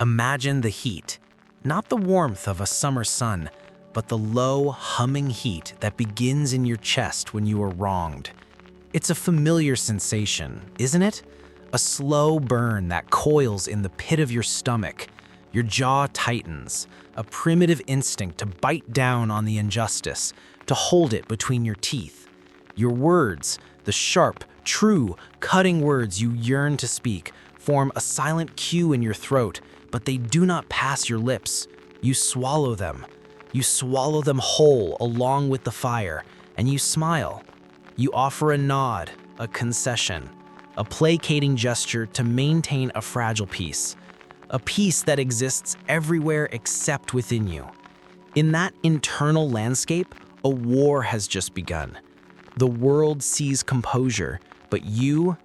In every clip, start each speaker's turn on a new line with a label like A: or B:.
A: Imagine the heat, not the warmth of a summer sun, but the low, humming heat that begins in your chest when you are wronged. It's a familiar sensation, isn't it? A slow burn that coils in the pit of your stomach. Your jaw tightens, a primitive instinct to bite down on the injustice, to hold it between your teeth. Your words, the sharp, true, cutting words you yearn to speak, form a silent cue in your throat, but they do not pass your lips. You swallow them. You swallow them whole along with the fire, and you smile. You offer a nod, a concession, a placating gesture to maintain a fragile peace, a peace that exists everywhere except within you. In that internal landscape, a war has just begun. The world sees composure, but you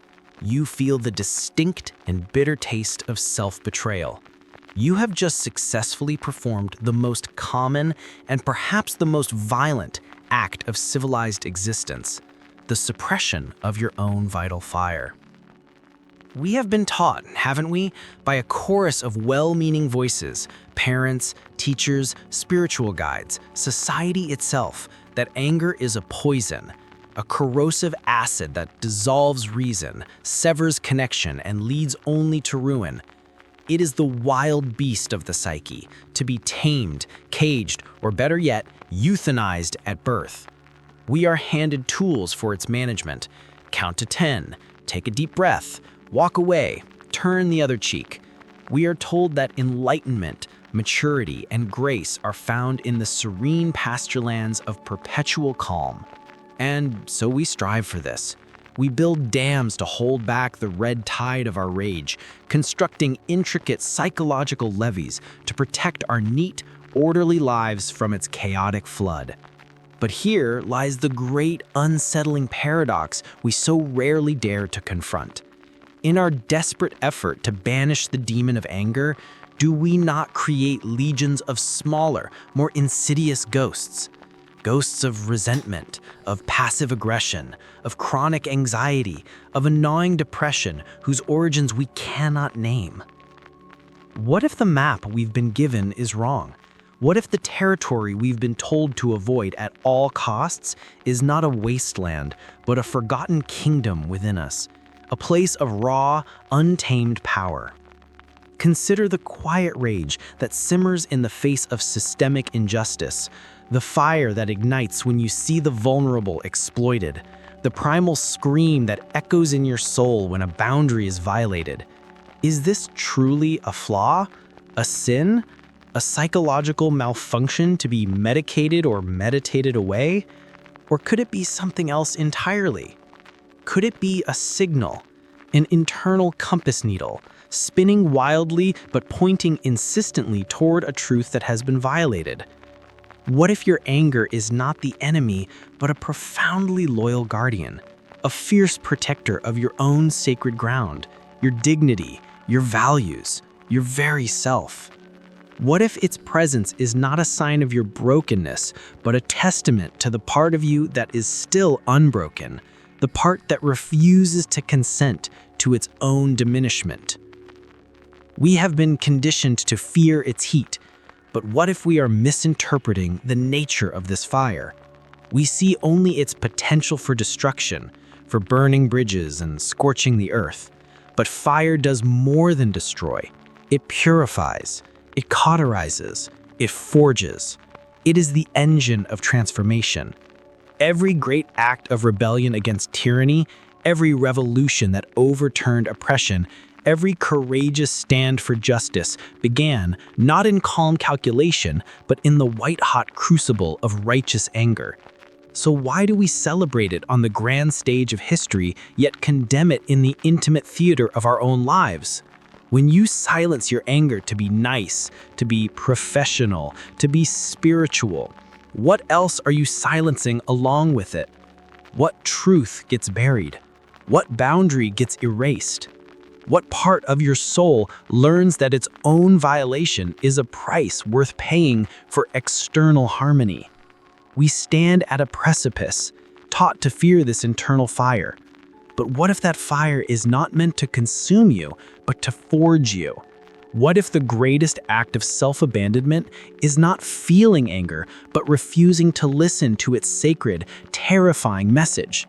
A: feel the distinct and bitter taste of self-betrayal. You have just successfully performed the most common and perhaps the most violent act of civilized existence, the suppression of your own vital fire. We have been taught, haven't we, by a chorus of well-meaning voices, parents, teachers, spiritual guides, society itself, that anger is a poison, a corrosive acid that dissolves reason, severs connection, and leads only to ruin. It is the wild beast of the psyche, to be tamed, caged, or better yet, euthanized at birth. We are handed tools for its management. Count to 10, take a deep breath, walk away, turn the other cheek. We are told that enlightenment, maturity, and grace are found in the serene pasturelands of perpetual calm. And so we strive for this. We build dams to hold back the red tide of our rage, constructing intricate psychological levees to protect our neat, orderly lives from its chaotic flood. But here lies the great unsettling paradox we so rarely dare to confront. In our desperate effort to banish the demon of anger, do we not create legions of smaller, more insidious ghosts? Ghosts of resentment, of passive aggression, of chronic anxiety, of a gnawing depression whose origins we cannot name. What if the map we've been given is wrong? What if the territory we've been told to avoid at all costs is not a wasteland, but a forgotten kingdom within us, a place of raw, untamed power? Consider the quiet rage that simmers in the face of systemic injustice, the fire that ignites when you see the vulnerable exploited, the primal scream that echoes in your soul when a boundary is violated. Is this truly a flaw, a sin, a psychological malfunction to be medicated or meditated away? Or could it be something else entirely? Could it be a signal, an internal compass needle, spinning wildly but pointing insistently toward a truth that has been violated? What if your anger is not the enemy, but a profoundly loyal guardian, a fierce protector of your own sacred ground, your dignity, your values, your very self? What if its presence is not a sign of your brokenness, but a testament to the part of you that is still unbroken, the part that refuses to consent to its own diminishment? We have been conditioned to fear its heat, but what if we are misinterpreting the nature of this fire? We see only its potential for destruction, for burning bridges and scorching the earth. But fire does more than destroy. It purifies, it cauterizes, it forges. It is the engine of transformation. Every great act of rebellion against tyranny, every revolution that overturned oppression, every courageous stand for justice began not in calm calculation, but in the white-hot crucible of righteous anger. So why do we celebrate it on the grand stage of history, yet condemn it in the intimate theater of our own lives? When you silence your anger to be nice, to be professional, to be spiritual, what else are you silencing along with it? What truth gets buried? What boundary gets erased? What part of your soul learns that its own violation is a price worth paying for external harmony? We stand at a precipice, taught to fear this internal fire. But what if that fire is not meant to consume you, but to forge you?
B: What if the greatest act of self-abandonment is not feeling anger, but refusing to listen to its sacred, terrifying message?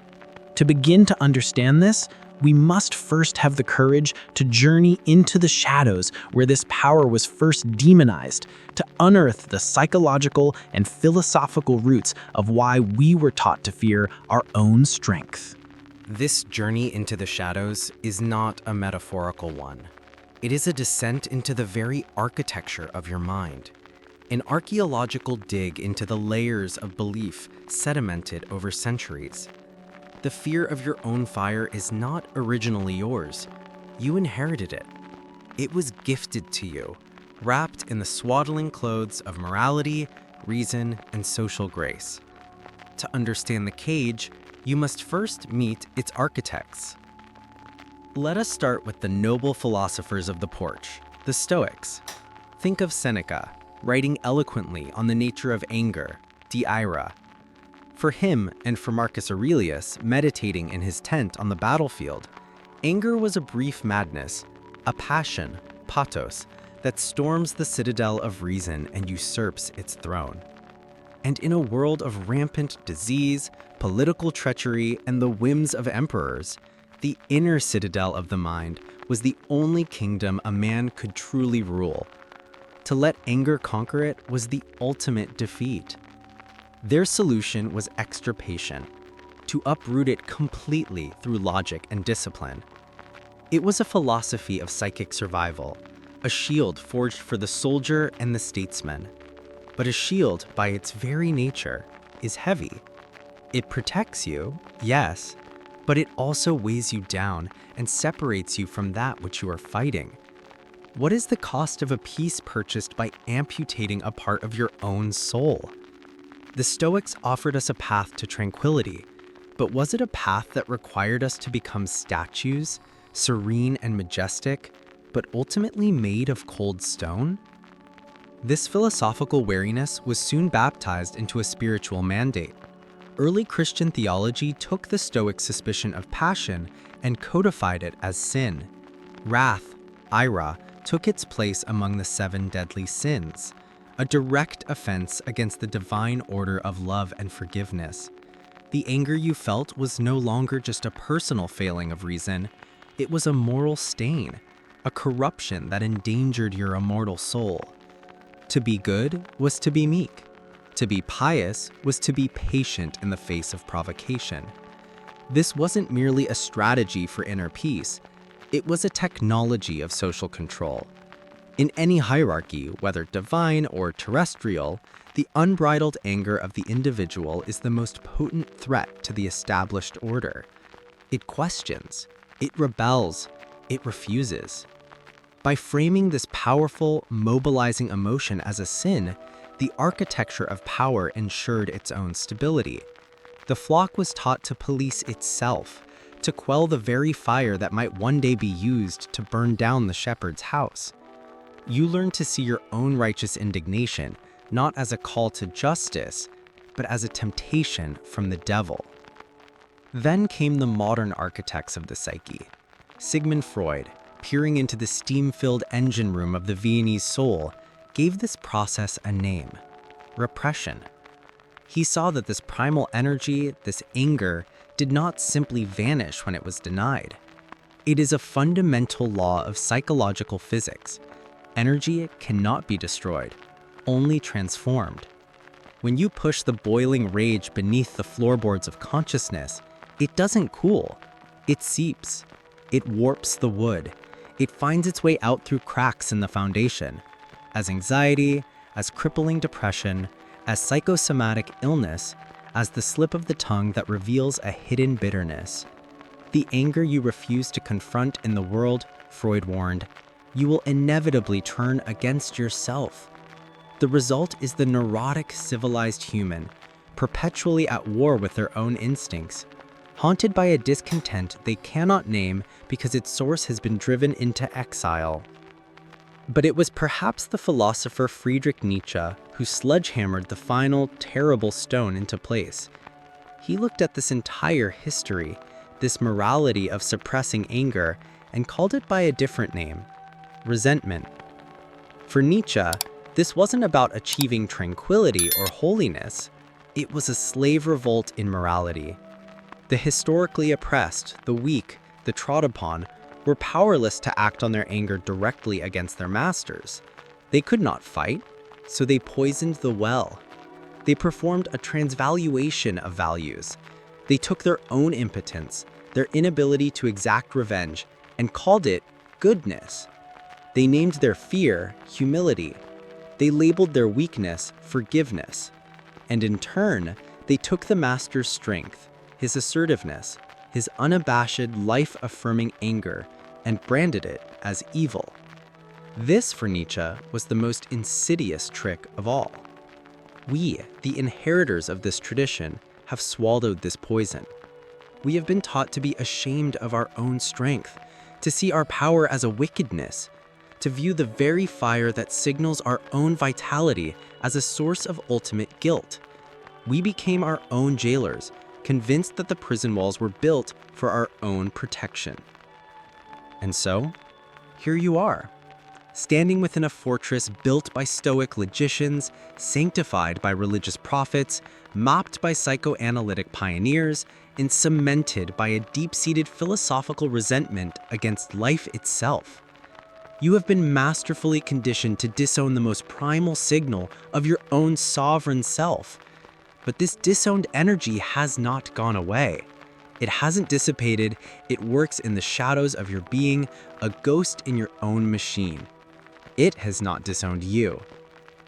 B: To begin to understand this, we must first have the courage to journey into the shadows where this power was first demonized, to unearth the psychological and philosophical roots of why we were taught to fear our own strength.
A: This journey into the shadows is not a metaphorical one. It is a descent into the very architecture of your mind, an archaeological dig into the layers of belief sedimented over centuries. The fear of your own fire is not originally yours. You inherited it. It was gifted to you, wrapped in the swaddling clothes of morality, reason, and social grace. To understand the cage, you must first meet its architects. Let us start with the noble philosophers of the porch, the Stoics. Think of Seneca, writing eloquently on the nature of anger, de ira. For him, and for Marcus Aurelius, meditating in his tent on the battlefield, anger was a brief madness, a passion, pathos, that storms the citadel of reason and usurps its throne. And in a world of rampant disease, political treachery, and the whims of emperors, the inner citadel of the mind was the only kingdom a man could truly rule. To let anger conquer it was the ultimate defeat. Their solution was extirpation, to uproot it completely through logic and discipline. It was a philosophy of psychic survival, a shield forged for the soldier and the statesman. But a shield, by its very nature, is heavy. It protects you, yes, but it also weighs you down and separates you from that which you are fighting. What is the cost of a peace purchased by amputating a part of your own soul? The Stoics offered us a path to tranquility, but was it a path that required us to become statues, serene and majestic, but ultimately made of cold stone? This philosophical wariness was soon baptized into a spiritual mandate. Early Christian theology took the Stoic suspicion of passion and codified it as sin. Wrath, ira, took its place among the 7 deadly sins, a direct offense against the divine order of love and forgiveness. The anger you felt was no longer just a personal failing of reason, it was a moral stain, a corruption that endangered your immortal soul. To be good was to be meek. To be pious was to be patient in the face of provocation. This wasn't merely a strategy for inner peace, it was a technology of social control. In any hierarchy, whether divine or terrestrial, the unbridled anger of the individual is the most potent threat to the established order. It questions, it rebels, it refuses. By framing this powerful, mobilizing emotion as a sin, the architecture of power ensured its own stability. The flock was taught to police itself, to quell the very fire that might one day be used to burn down the shepherd's house. You learn to see your own righteous indignation, not as a call to justice, but as a temptation from the devil. Then came the modern architects of the psyche. Sigmund Freud, peering into the steam-filled engine room of the Viennese soul, gave this process a name: repression. He saw that this primal energy, this anger, did not simply vanish when it was denied. It is a fundamental law of psychological physics. Energy cannot be destroyed, only transformed. When you push the boiling rage beneath the floorboards of consciousness, it doesn't cool. It seeps. It warps the wood. It finds its way out through cracks in the foundation. As anxiety, as crippling depression, as psychosomatic illness, as the slip of the tongue that reveals a hidden bitterness. The anger you refuse to confront in the world, Freud warned, you will inevitably turn against yourself. The result is the neurotic, civilized human, perpetually at war with their own instincts, haunted by a discontent they cannot name because its source has been driven into exile. But it was perhaps the philosopher Friedrich Nietzsche who sledgehammered the final, terrible stone into place. He looked at this entire history, this morality of suppressing anger, and called it by a different name: resentment,
C: For Nietzsche, this wasn't about achieving tranquility or holiness. It was a slave revolt in morality. The historically oppressed, the weak, the trod upon, were powerless to act on their anger directly against their masters. They could not fight, so they poisoned the well. They performed a transvaluation of values. They took their own impotence, their inability to exact revenge, and called it goodness. They named their fear humility. They labeled their weakness forgiveness. And in turn, they took the master's strength, his assertiveness, his unabashed, life-affirming anger, and branded it as evil. This, for Nietzsche, was the most insidious trick of all. We, the inheritors of this tradition, have swallowed this poison. We have been taught to be ashamed of our own strength, to see our power as a wickedness, to view the very fire that signals our own vitality as a source of ultimate guilt. We became our own jailers, convinced that the prison walls were built for our own protection. And so, here you are, standing within a fortress built by Stoic logicians, sanctified by religious prophets, mapped by psychoanalytic pioneers, and cemented by a deep-seated philosophical resentment against life itself. You have been masterfully conditioned to disown the most primal signal of your own sovereign self. But this disowned energy has not gone away. It hasn't dissipated, it works in the shadows of your being, a ghost in your own machine. It has not disowned you.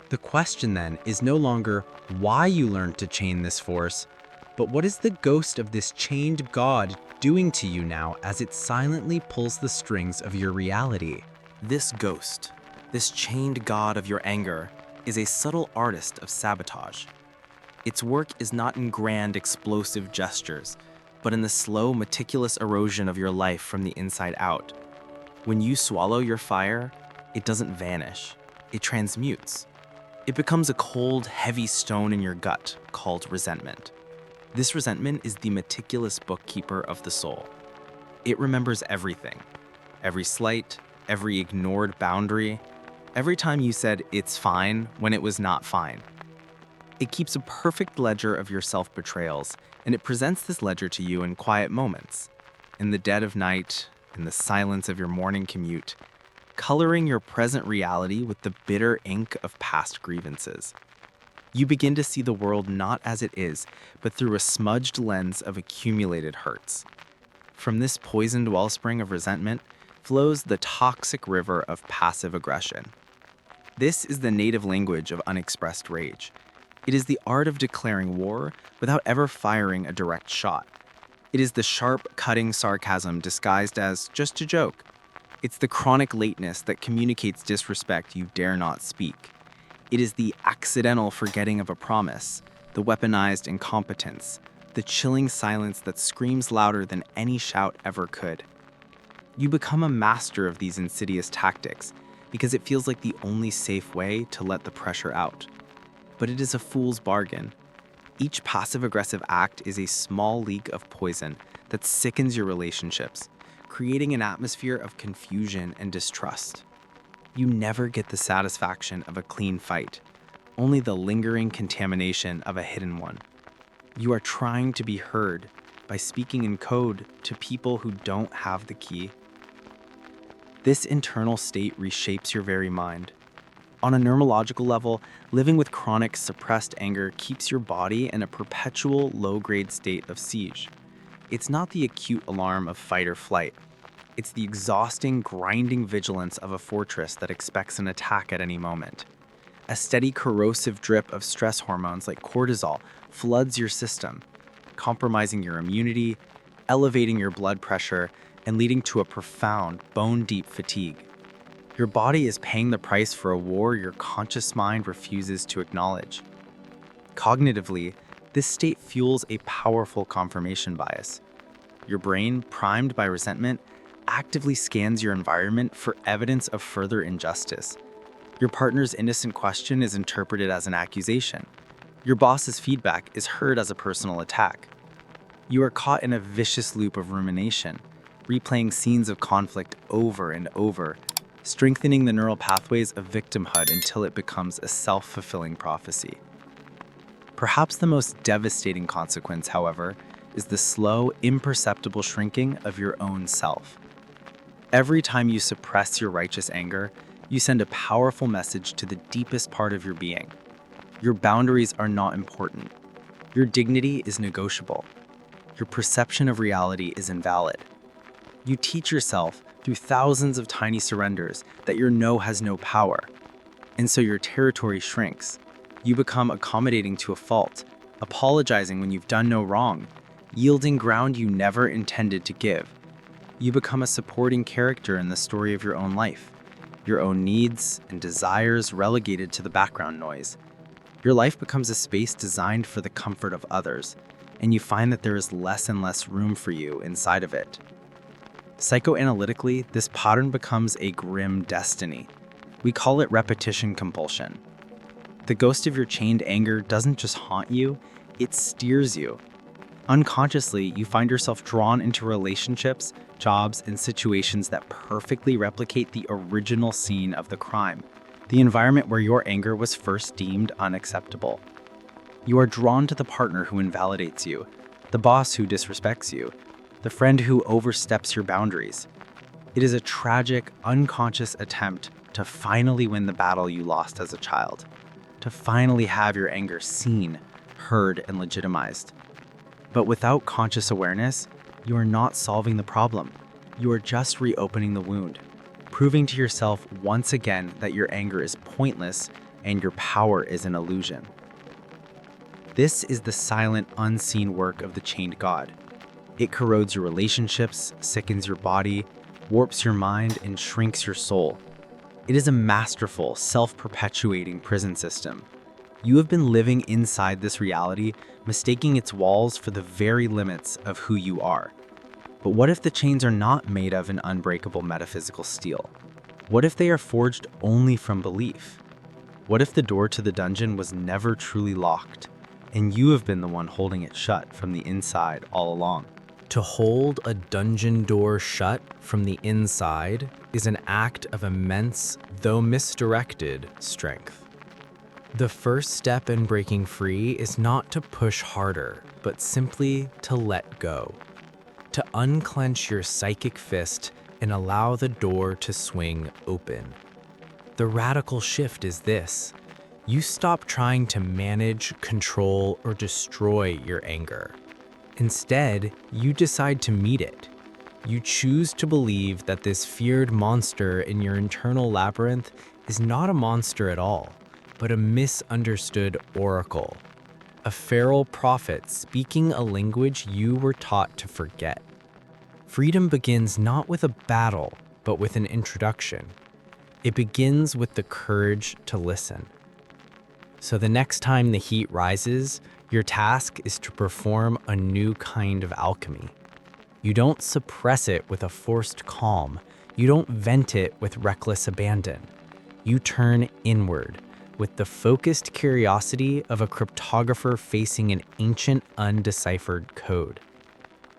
C: The question then is no longer why you learned to chain this force, but what is the ghost of this chained God doing to you now as it silently pulls the strings of your reality?
A: This ghost, this chained god of your anger, is a subtle artist of sabotage. Its work is not in grand, explosive gestures, but in the slow, meticulous erosion of your life from the inside out. When you swallow your fire, it doesn't vanish. It transmutes. It becomes a cold, heavy stone in your gut called resentment. This resentment is the meticulous bookkeeper of the soul. It remembers everything. Every slight, every ignored boundary, every time you said it's fine when it was not fine. It keeps a perfect ledger of your self-betrayals, and it presents this ledger to you in quiet moments, in the dead of night, in the silence of your morning commute, coloring your present reality with the bitter ink of past grievances. You begin to see the world not as it is, but through a smudged lens of accumulated hurts. From this poisoned wellspring of resentment flows the toxic river of passive aggression. This is the native language of unexpressed rage. It is the art of declaring war without ever firing a direct shot. It is the sharp, cutting sarcasm disguised as just a joke. It's the chronic lateness that communicates disrespect you dare not speak. It is the accidental forgetting of a promise, the weaponized incompetence, the chilling silence that screams louder than any shout ever could. You become a master of these insidious tactics because it feels like the only safe way to let the pressure out. But it is a fool's bargain. Each passive-aggressive act is a small leak of poison that sickens your relationships, creating an atmosphere of confusion and distrust. You never get the satisfaction of a clean fight, only the lingering contamination of a hidden one. You are trying to be heard by speaking in code to people who don't have the key. This internal state reshapes your very mind. On a neurological level, living with chronic suppressed anger keeps your body in a perpetual low-grade state of siege. It's not the acute alarm of fight or flight. It's the exhausting, grinding vigilance of a fortress that expects an attack at any moment. A steady corrosive drip of stress hormones like cortisol floods your system, compromising your immunity, elevating your blood pressure, and leading to a profound, bone-deep fatigue. Your body is paying the price for a war your conscious mind refuses to acknowledge. Cognitively, this state fuels a powerful confirmation bias. Your brain, primed by resentment, actively scans your environment for evidence of further injustice. Your partner's innocent question is interpreted as an accusation. Your boss's feedback is heard as a personal attack. You are caught in a vicious loop of rumination, replaying scenes of conflict over and over,
B: strengthening the neural pathways of victimhood until it becomes a self-fulfilling prophecy. Perhaps the most devastating consequence, however, is the slow, imperceptible shrinking of your own self. Every time you suppress your righteous anger, you send a powerful message to the deepest part of your being. Your boundaries are not important. Your dignity is negotiable. Your perception of reality is invalid. You teach yourself through thousands of tiny surrenders that your no has no power. And so your territory shrinks. You become accommodating to a fault, apologizing when you've done no wrong, yielding ground you never intended to give. You become a supporting character in the story of your own life, your own needs and desires relegated to the background noise. Your life becomes a space designed for the comfort of others, and you find that there is less and less room for you inside of it. Psychoanalytically, this pattern becomes a grim destiny. We call it repetition compulsion. The ghost of your chained anger doesn't just haunt you, it steers you. Unconsciously, you find yourself drawn into relationships, jobs, and situations that perfectly replicate the original scene of the crime, the environment where your anger was first deemed unacceptable. You are drawn to the partner who invalidates you, the boss who disrespects you, the friend who oversteps your boundaries. It is a tragic, unconscious attempt to finally win the battle you lost as a child, to finally have your anger seen, heard, and legitimized. But without conscious awareness, you are not solving the problem. You are just reopening the wound, proving to yourself once again that your anger is pointless and your power is an illusion. This is the silent, unseen work of the chained god. It corrodes your relationships, sickens your body, warps your mind, and shrinks your soul. It is a masterful, self-perpetuating prison system. You have been living inside this reality, mistaking its walls for the very limits of who you are. But what if the chains are not made of an unbreakable metaphysical steel? What if they are forged only from belief? What if the door to the dungeon was never truly locked, and you have been the one holding it shut from the inside all along?
A: To hold a dungeon door shut from the inside is an act of immense, though misdirected, strength. The first step in breaking free is not to push harder, but simply to let go. To unclench your psychic fist and allow the door to swing open. The radical shift is this: you stop trying to manage, control, or destroy your anger. Instead, you decide to meet it. You choose to believe that this feared monster in your internal labyrinth is not a monster at all, but a misunderstood oracle, a feral prophet speaking a language you were taught to forget. Freedom begins not with a battle, but with an introduction. It begins with the courage to listen. So the next time the heat rises, your task is to perform a new kind of alchemy. You don't suppress it with a forced calm. You don't vent it with reckless abandon. You turn inward with the focused curiosity of a cryptographer facing an ancient, undeciphered code.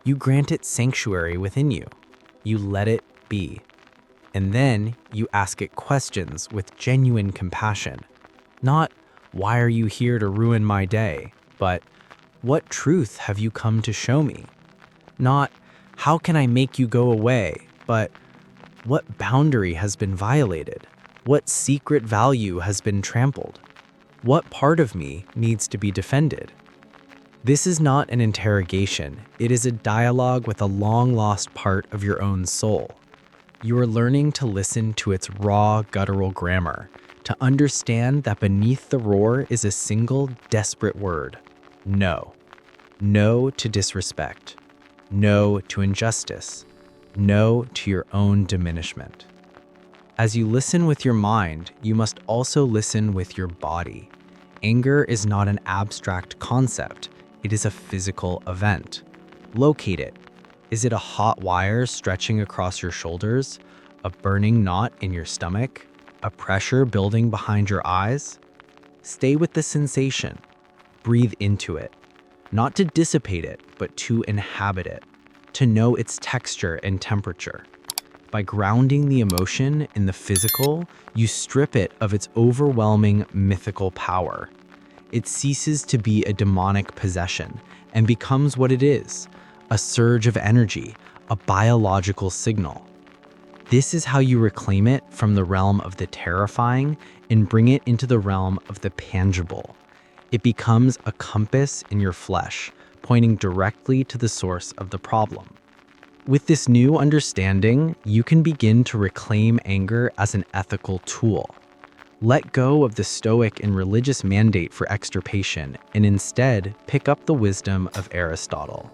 A: You grant it sanctuary within you. You let it be. And then you ask it questions with genuine compassion. Not, "Why are you here to ruin my day?" but, "What truth have you come to show me?" Not, "How can I make you go away?" but, "What boundary has been violated? What secret value has been trampled? What part of me needs to be defended?" This is not an interrogation. It is a dialogue with a long-lost part of your own soul. You are learning to listen to its raw, guttural grammar, to understand that beneath the roar is a single, desperate word: no. No to disrespect. No to injustice. No to your own diminishment. As you listen with your mind, you must also listen with your body. Anger is not an abstract concept. It is a physical event. Locate it. Is it a hot wire stretching across your shoulders? A burning knot in your stomach? A pressure building behind your eyes? Stay with the sensation. Breathe into it. Not to dissipate it, but to inhabit it. To know its texture and temperature.
C: By grounding the emotion in the physical, you strip it of its overwhelming mythical power. It ceases to be a demonic possession and becomes what it is, a surge of energy, a biological signal. This is how you reclaim it from the realm of the terrifying and bring it into the realm of the tangible. It becomes a compass in your flesh, pointing directly to the source of the problem. With this new understanding, you can begin to reclaim anger as an ethical tool. Let go of the Stoic and religious mandate for extirpation and instead pick up the wisdom of Aristotle.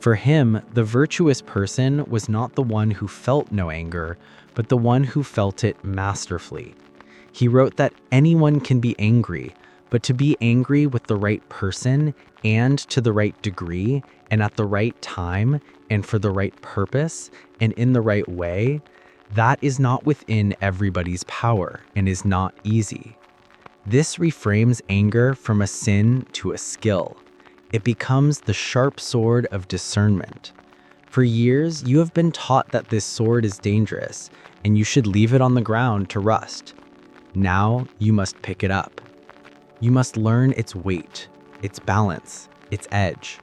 C: For him, the virtuous person was not the one who felt no anger, but the one who felt it masterfully. He wrote that anyone can be angry, but to be angry with the right person and to the right degree and at the right time and for the right purpose and in the right way, that is not within everybody's power and is not easy. This reframes anger from a sin to a skill. It becomes the sharp sword of discernment. For years, you have been taught that this sword is dangerous and you should leave it on the ground to rust. Now you must pick it up. You must learn its weight, its balance, its edge.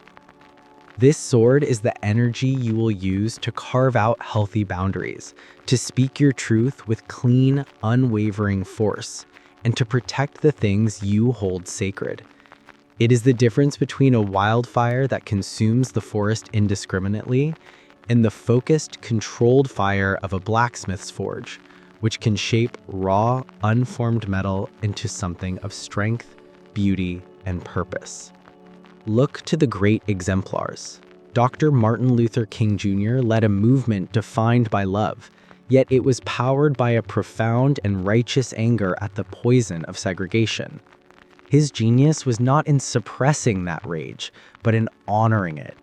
C: This sword is the energy you will use to carve out healthy boundaries, to speak your truth with clean, unwavering force, and to protect the things you hold sacred. It is the difference between a wildfire that consumes the forest indiscriminately and the focused, controlled fire of a blacksmith's forge, which can shape raw, unformed metal into something of strength, beauty, and purpose. Look to the great exemplars. Dr. Martin Luther King Jr. led a movement defined by love, yet it was powered by a profound and righteous anger at the poison of segregation. His genius was not in suppressing that rage, but in honoring it,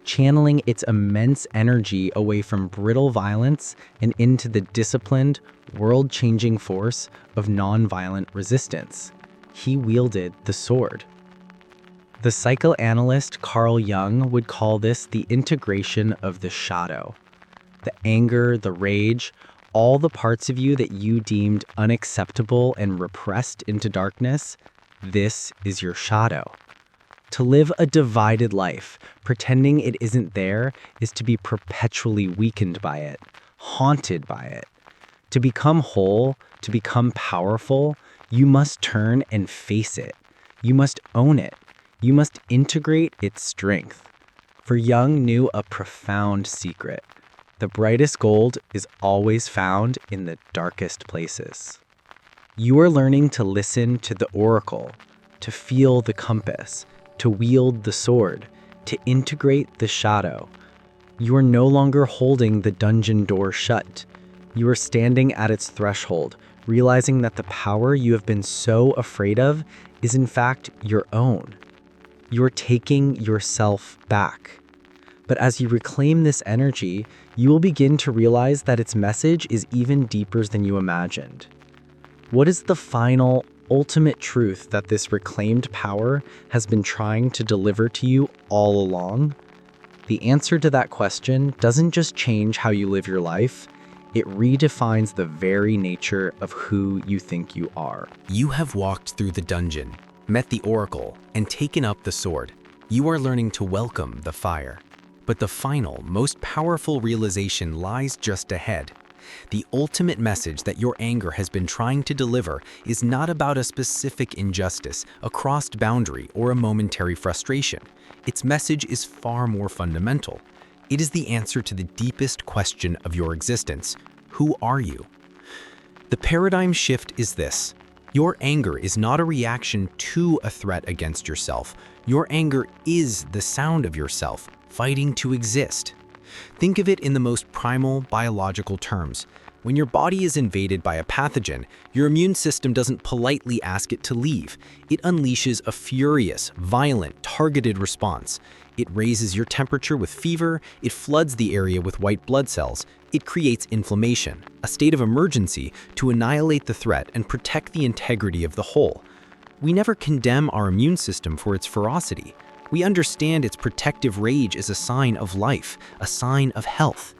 C: channeling its immense energy away from brittle violence and into the disciplined, world-changing force of nonviolent resistance. He wielded the sword. The psychoanalyst Carl Jung would call this the integration of the shadow. The anger, the rage, all the parts of you that you deemed unacceptable and repressed into darkness, this is your shadow. To live a divided life, pretending it isn't there, is to be perpetually weakened by it, haunted by it. To become whole, to become powerful, you must turn and face it. You must own it. You must integrate its strength. For Jung knew a profound secret. The brightest gold is always found in the darkest places. You are learning to listen to the oracle, to feel the compass, to wield the sword, to integrate the shadow. You are no longer holding the dungeon door shut. You are standing at its threshold, realizing that the power you have been so afraid of is in fact your own. You are taking yourself back. But as you reclaim this energy, you will begin to realize that its message is even deeper than you imagined. What is the final, ultimate truth that this reclaimed power has been trying to deliver to you all along? The answer to that question doesn't just change how you live your life, it redefines the very nature of who you think you are.
A: You have walked through the dungeon, met the oracle, and taken up the sword. You are learning to welcome the fire. But the final, most powerful realization lies just ahead. The ultimate message that your anger has been trying to deliver is not about a specific injustice, a crossed boundary, or a momentary frustration. Its message is far more fundamental. It is the answer to the deepest question of your existence. Who are you? The paradigm shift is this. Your anger is not a reaction to a threat against yourself. Your anger is the sound of yourself, fighting to exist. Think of it in the most primal biological terms. When your body is invaded by a pathogen, your immune system doesn't politely ask it to leave. It unleashes a furious, violent, targeted response. It raises your temperature with fever, it floods the area with white blood cells, it creates inflammation, a state of emergency to annihilate the threat and protect the integrity of the whole. We never condemn our immune system for its ferocity. We understand its protective rage is a sign of life, a sign of health.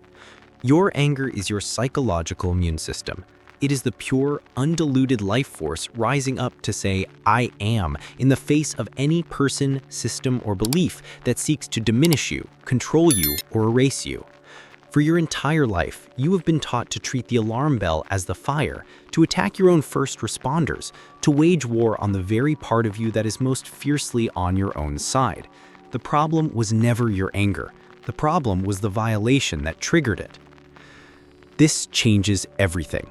C: Your anger is your psychological immune system. It is the pure, undiluted life force rising up to say, "I am," in the face of any person, system, or belief that seeks to diminish you, control you, or erase you. For your entire life, you have been taught to treat the alarm bell as the fire, to attack your own first responders, to wage war on the very part of you that is most fiercely on your own side. The problem was never your anger. The problem was the violation that triggered it. This changes everything.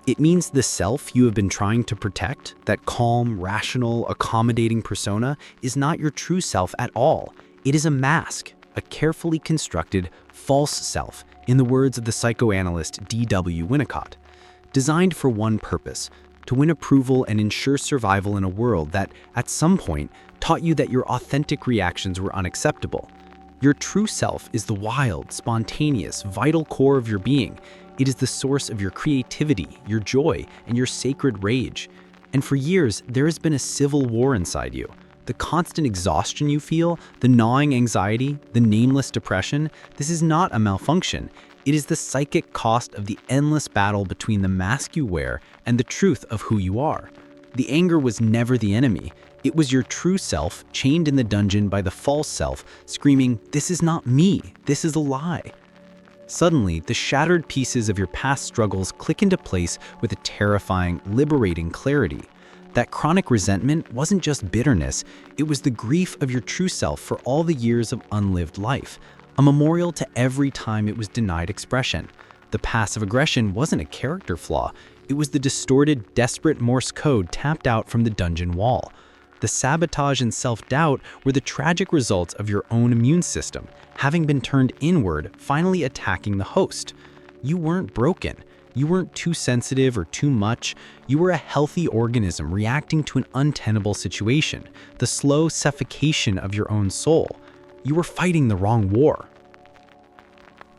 C: It means the self you have been trying to protect, that calm, rational, accommodating persona, is not your true self at all. It is a mask, a carefully constructed, false self, in the words of the psychoanalyst D.W. Winnicott, designed for one purpose: to win approval and ensure survival in a world that, at some point, taught you that your authentic reactions were unacceptable. Your true self is the wild, spontaneous, vital core of your being. It is the source of your creativity, your joy, and your sacred rage. And for years, there has been a civil war inside you. The constant exhaustion you feel, the gnawing anxiety, the nameless depression, this is not a malfunction. It is the psychic cost of the endless battle between the mask you wear and the truth of who you are. The anger was never the enemy. It was your true self, chained in the dungeon by the false self, screaming, "This is not me, this is a lie." Suddenly, the shattered pieces of your past struggles click into place with a terrifying, liberating clarity. That chronic resentment wasn't just bitterness, it was the grief of your true self for all the years of unlived life, a memorial to every time it was denied expression. The passive aggression wasn't a character flaw, it was the distorted, desperate Morse code tapped out from the dungeon wall. The sabotage and self-doubt were the tragic results of your own immune system, having been turned inward, finally attacking the host. You weren't broken. You weren't too sensitive or too much. You were a healthy organism reacting to an untenable situation, the slow suffocation of your own soul. You were fighting the wrong war.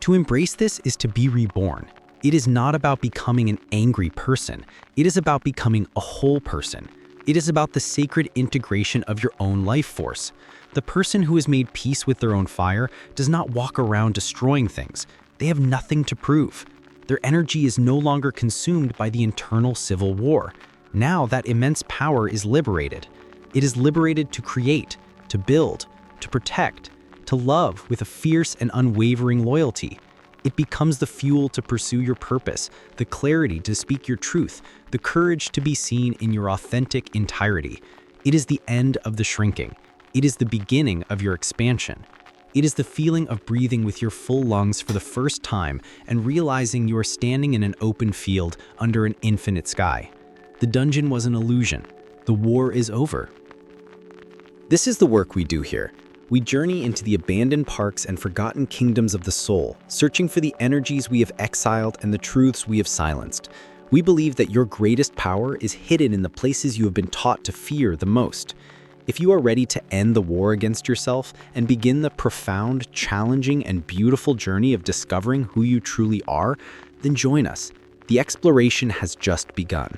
C: To embrace this is to be reborn. It is not about becoming an angry person. It is about becoming a whole person. It is about the sacred integration of your own life force. The person who has made peace with their own fire does not walk around destroying things. They have nothing to prove. Their energy is no longer consumed by the internal civil war. Now that immense power is liberated. It is liberated to create, to build, to protect, to love with a fierce and unwavering loyalty. It becomes the fuel to pursue your purpose, the clarity to speak your truth, the courage to be seen in your authentic entirety. It is the end of the shrinking. It is the beginning of your expansion. It is the feeling of breathing with your full lungs for the first time and realizing you are standing in an open field under an infinite sky. The dungeon was an illusion. The war is over. This is the work we do here. We journey into the abandoned parks and forgotten kingdoms of the soul, searching for the energies we have exiled and the truths we have silenced. We believe that your greatest power is hidden in the places you have been taught to fear the most. If you are ready to end the war against yourself and begin the profound, challenging, and beautiful journey of discovering who you truly are, then join us. The exploration has just begun.